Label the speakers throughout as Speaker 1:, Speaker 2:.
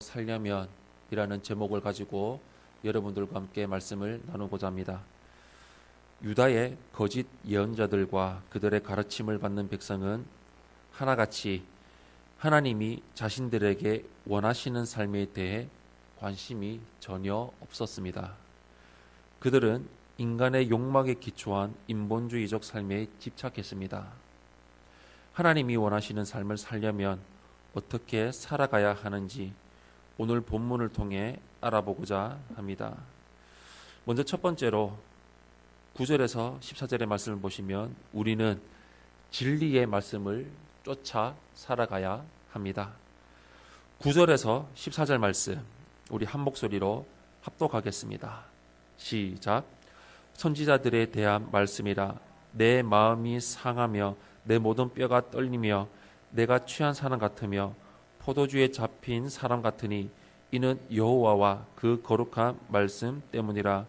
Speaker 1: 살려면 이라는 제목을 가지고 여러분들과 함께 말씀을 나누고자 합니다. 유다의 거짓 예언자들과 그들의 가르침을 받는 백성은 하나같이 하나님이 자신들에게 원하시는 삶에 대해 관심이 전혀 없었습니다. 그들은 인간의 욕망에 기초한 인본주의적 삶에 집착했습니다. 하나님이 원하시는 삶을 살려면 어떻게 살아가야 하는지 오늘 본문을 통해 알아보고자 합니다. 먼저 첫 번째로 9절에서 14절의 말씀을 보시면 우리는 진리의 말씀을 쫓아 살아가야 합니다. 9절에서 14절 말씀 우리 한 목소리로 합독하겠습니다. 시작. 선지자들에 대한 말씀이라 내 마음이 상하며 내 모든 뼈가 떨리며 내가 취한 사람 같으며 포도주에 잡힌 사람 같으니 이는 여호와와 그 거룩한 말씀 때문이라.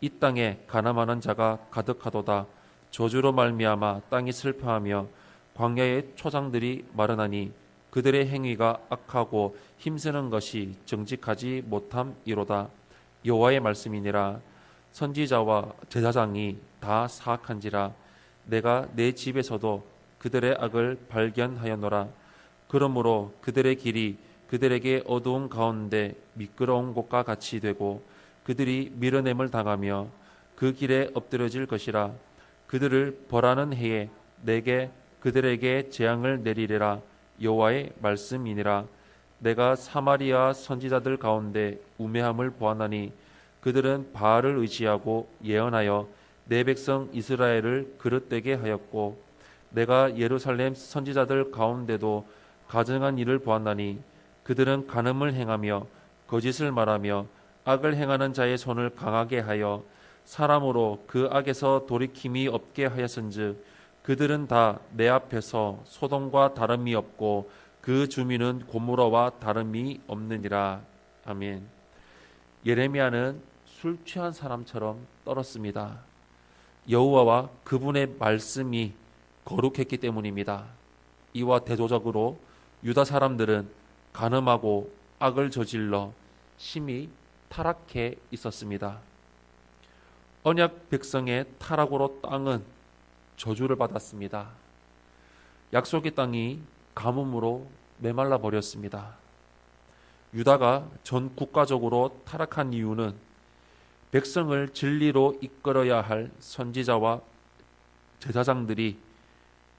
Speaker 1: 이 땅에 가늠하는 자가 가득하도다. 저주로 말미암아 땅이 슬퍼하며 광야의 초장들이 마르나니 그들의 행위가 악하고 힘쓰는 것이 정직하지 못함이로다. 여호와의 말씀이니라. 선지자와 제사장이 다 사악한지라. 내가 내 집에서도 그들의 악을 발견하였노라. 그러므로 그들의 길이 그들에게 어두운 가운데 미끄러운 곳과 같이 되고 그들이 밀어냄을 당하며 그 길에 엎드려질 것이라. 그들을 벌하는 해에 내게 그들에게 재앙을 내리리라. 여호와의 말씀이니라. 내가 사마리아 선지자들 가운데 우매함을 보았나니 그들은 바알을 의지하고 예언하여 내 백성 이스라엘을 그릇되게 하였고 내가 예루살렘 선지자들 가운데도 가증한 일을 보았나니 그들은 간음을 행하며 거짓을 말하며 악을 행하는 자의 손을 강하게 하여 사람으로 그 악에서 돌이킴이 없게 하였은즉 그들은 다 내 앞에서 소돔과 다름이 없고 그 주민은 고모라와 다름이 없느니라. 아멘. 예레미야는 술 취한 사람처럼 떨었습니다. 여호와와 그분의 말씀이 거룩했기 때문입니다. 이와 대조적으로 유다 사람들은 간음하고 악을 저질러 심히 타락해 있었습니다. 언약 백성의 타락으로 땅은 저주를 받았습니다. 약속의 땅이 가뭄으로 메말라 버렸습니다. 유다가 전 국가적으로 타락한 이유는 백성을 진리로 이끌어야 할 선지자와 제사장들이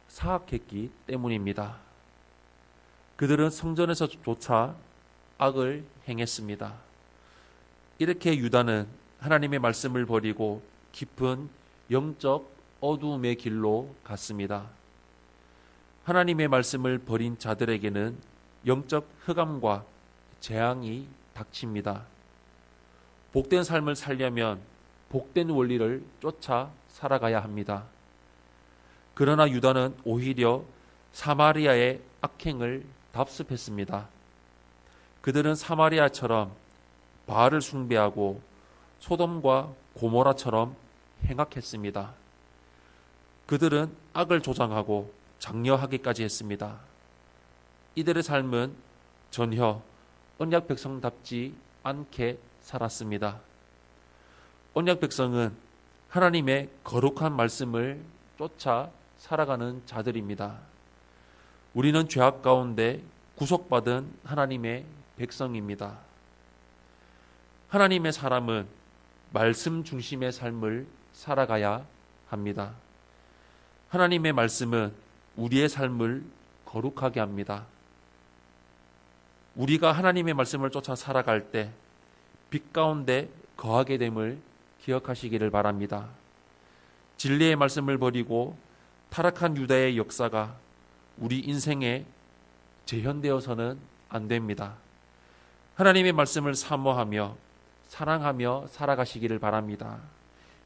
Speaker 1: 사악했기 때문입니다. 그들은 성전에서조차 악을 행했습니다. 이렇게 유다는 하나님의 말씀을 버리고 깊은 영적 어두움의 길로 갔습니다. 하나님의 말씀을 버린 자들에게는 영적 흑암과 재앙이 닥칩니다. 복된 삶을 살려면 복된 원리를 쫓아 살아가야 합니다. 그러나 유다는 오히려 사마리아의 악행을 답습했습니다. 그들은 사마리아처럼 바알을 숭배하고 소돔과 고모라처럼 행악했습니다. 그들은 악을 조장하고 장려하기까지 했습니다. 이들의 삶은 전혀 언약 백성답지 않게 살았습니다. 언약 백성은 하나님의 거룩한 말씀을 쫓아 살아가는 자들입니다. 우리는 죄악 가운데 구속받은 하나님의 백성입니다. 하나님의 사람은 말씀 중심의 삶을 살아가야 합니다. 하나님의 말씀은 우리의 삶을 거룩하게 합니다. 우리가 하나님의 말씀을 쫓아 살아갈 때 빛 가운데 거하게 됨을 기억하시기를 바랍니다. 진리의 말씀을 버리고 타락한 유다의 역사가 우리 인생에 재현되어서는 안 됩니다. 하나님의 말씀을 사모하며 사랑하며 살아가시기를 바랍니다.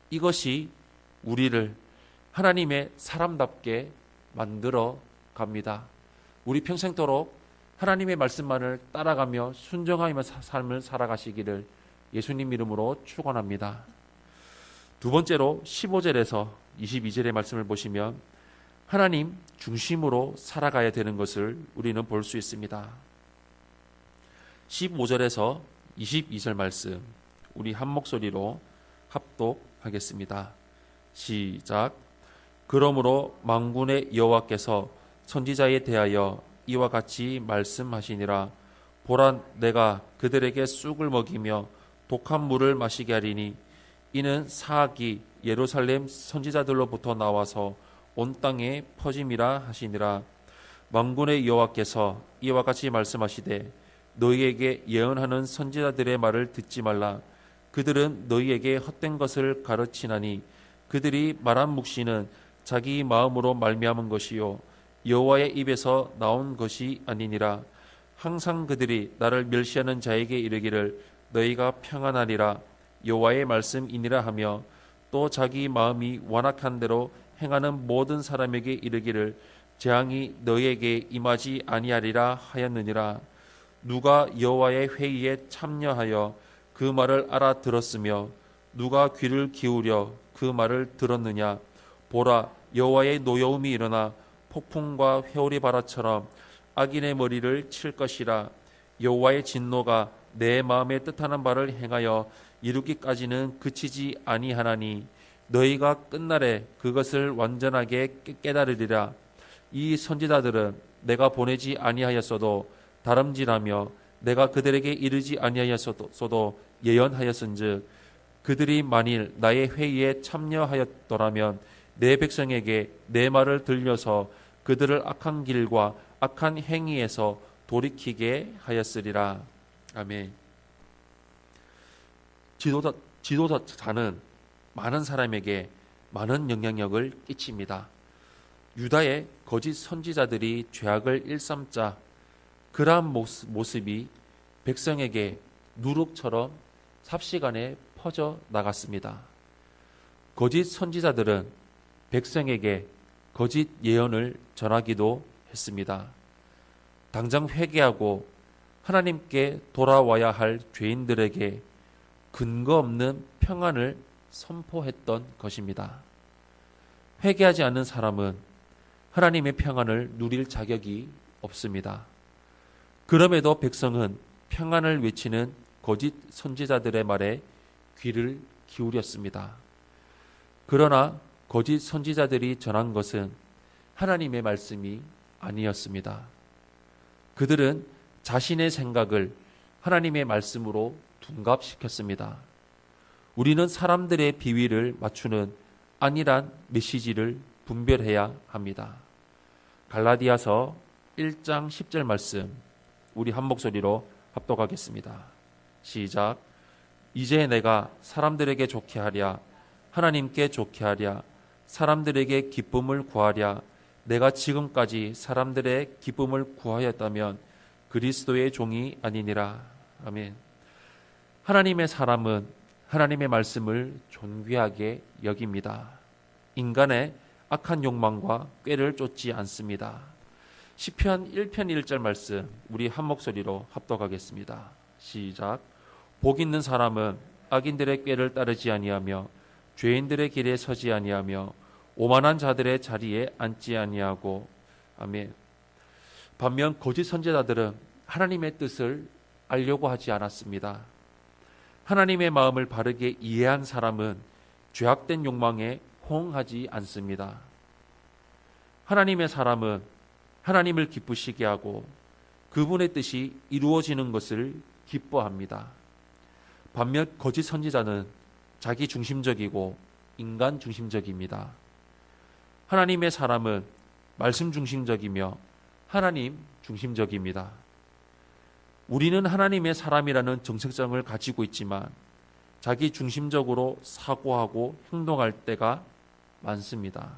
Speaker 1: 이것이 우리를 하나님의 사람답게 만들어 갑니다. 우리 평생도록 하나님의 말씀만을 따라가며 순종하며 삶을 살아가시기를 예수님 이름으로 축원합니다. 두 번째로 15절에서 22절의 말씀을 보시면 하나님 중심으로 살아가야 되는 것을 우리는 볼 수 있습니다. 15절에서 22절 말씀 우리 한 목소리로 합독하겠습니다. 시작. 그러므로 만군의 여호와께서 선지자에 대하여 이와 같이 말씀하시니라. 보라, 내가 그들에게 쑥을 먹이며 독한 물을 마시게 하리니 이는 사악이 예루살렘 선지자들로부터 나와서 온 땅에 퍼짐이라 하시니라. 만군의 여호와께서 이와 같이 말씀하시되 너희에게 예언하는 선지자들의 말을 듣지 말라. 그들은 너희에게 헛된 것을 가르치나니 그들이 말한 묵시는 자기 마음으로 말미암은 것이요 여호와의 입에서 나온 것이 아니니라. 항상 그들이 나를 멸시하는 자에게 이르기를 너희가 평안하리라 여호와의 말씀이니라 하며 또 자기 마음이 완악한 대로 행하는 모든 사람에게 이르기를 재앙이 너희에게 임하지 아니하리라 하였느니라. 누가 여호와의 회의에 참여하여 그 말을 알아들었으며 누가 귀를 기울여 그 말을 들었느냐. 보라, 여호와의 노여움이 일어나 폭풍과 회오리 바다처럼 악인의 머리를 칠 것이라. 여호와의 진노가 내 마음에 뜻하는 바를 행하여 이루기까지는 그치지 아니하나니 너희가 끝날에 그것을 완전하게 깨달으리라. 이 선지자들은 내가 보내지 아니하였어도 다름질하며 내가 그들에게 이르지 아니하였어도 예언하였은즉 그들이 만일 나의 회의에 참여하였더라면 내 백성에게 내 말을 들려서 그들을 악한 길과 악한 행위에서 돌이키게 하였으리라. 아멘. 지도자는 많은 사람에게 많은 영향력을 끼칩니다. 유다의 거짓 선지자들이 죄악을 일삼자 그러한 모습이 백성에게 누룩처럼 삽시간에 퍼져 나갔습니다. 거짓 선지자들은 백성에게 거짓 예언을 전하기도 했습니다. 당장 회개하고 하나님께 돌아와야 할 죄인들에게 근거 없는 평안을 선포했던 것입니다. 회개하지 않는 사람은 하나님의 평안을 누릴 자격이 없습니다. 그럼에도 백성은 평안을 외치는 거짓 선지자들의 말에 귀를 기울였습니다. 그러나 거짓 선지자들이 전한 것은 하나님의 말씀이 아니었습니다. 그들은 자신의 생각을 하나님의 말씀으로 둔갑시켰습니다. 우리는 사람들의 비위를 맞추는 안일한 메시지를 분별해야 합니다. 갈라디아서 1장 10절 말씀 우리 한 목소리로 합독하겠습니다. 시작. 이제 내가 사람들에게 좋게 하랴 하나님께 좋게 하랴 사람들에게 기쁨을 구하랴 내가 지금까지 사람들의 기쁨을 구하였다면 그리스도의 종이 아니니라. 아멘. 하나님의 사람은 하나님의 말씀을 존귀하게 여깁니다. 인간의 악한 욕망과 꾀를 쫓지 않습니다. 시편 1편 1절 말씀 우리 한 목소리로 합독하겠습니다. 시작. 복 있는 사람은 악인들의 꾀를 따르지 아니하며 죄인들의 길에 서지 아니하며 오만한 자들의 자리에 앉지 아니하고. 아멘. 반면 거짓 선지자들은 하나님의 뜻을 알려고 하지 않았습니다. 하나님의 마음을 바르게 이해한 사람은 죄악된 욕망에 호응하지 않습니다. 하나님의 사람은 하나님을 기쁘시게 하고 그분의 뜻이 이루어지는 것을 기뻐합니다. 반면 거짓 선지자는 자기 중심적이고 인간 중심적입니다. 하나님의 사람은 말씀 중심적이며 하나님 중심적입니다. 우리는 하나님의 사람이라는 정체성을 가지고 있지만 자기 중심적으로 사고하고 행동할 때가 많습니다.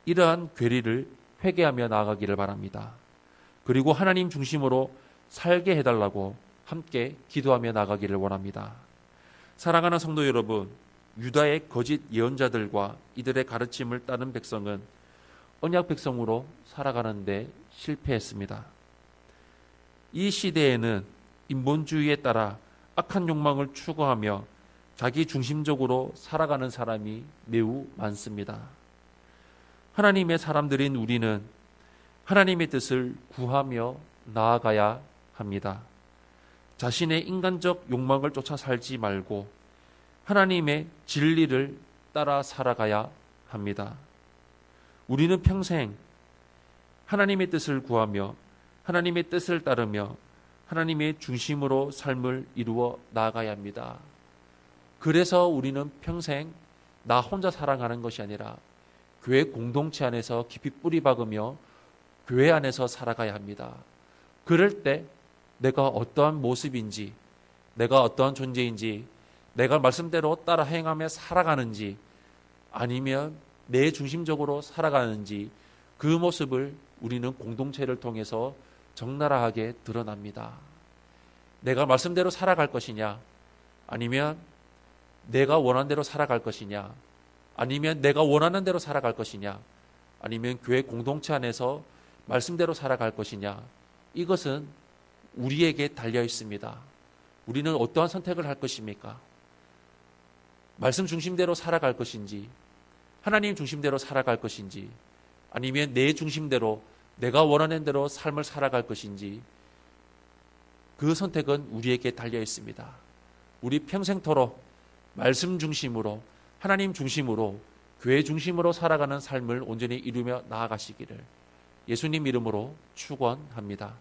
Speaker 1: 이러한 괴리를 회개하며 나아가기를 바랍니다. 그리고 하나님 중심으로 살게 해달라고 함께 기도하며 나가기를 원합니다. 사랑하는 성도 여러분, 유다의 거짓 예언자들과 이들의 가르침을 따른 백성은 언약 백성으로 살아가는데 실패했습니다. 이 시대에는 인본주의에 따라 악한 욕망을 추구하며 자기 중심적으로 살아가는 사람이 매우 많습니다. 하나님의 사람들인 우리는 하나님의 뜻을 구하며 나아가야 합니다. 자신의 인간적 욕망을 쫓아 살지 말고 하나님의 진리를 따라 살아가야 합니다. 우리는 평생 하나님의 뜻을 구하며 하나님의 뜻을 따르며 하나님의 중심으로 삶을 이루어 나아가야 합니다. 그래서 우리는 평생 나 혼자 살아가는 것이 아니라 교회 공동체 안에서 깊이 뿌리 박으며 교회 안에서 살아가야 합니다. 그럴 때 내가 어떠한 모습인지, 내가 어떠한 존재인지, 내가 말씀대로 따라 행하며 살아가는지 아니면 내 중심적으로 살아가는지 그 모습을 우리는 공동체를 통해서 적나라하게 드러납니다. 내가 말씀대로 살아갈 것이냐, 아니면 내가 원하는 대로 살아갈 것이냐, 아니면 내가 원하는 대로 살아갈 것이냐, 아니면 교회 공동체 안에서 말씀대로 살아갈 것이냐, 이것은 우리에게 달려 있습니다. 우리는 어떠한 선택을 할 것입니까? 말씀 중심대로 살아갈 것인지, 하나님 중심대로 살아갈 것인지, 아니면 내 중심대로 내가 원하는 대로 삶을 살아갈 것인지, 그 선택은 우리에게 달려 있습니다. 우리 평생토록 말씀 중심으로, 하나님 중심으로, 교회 중심으로 살아가는 삶을 온전히 이루며 나아가시기를 예수님 이름으로 축원합니다.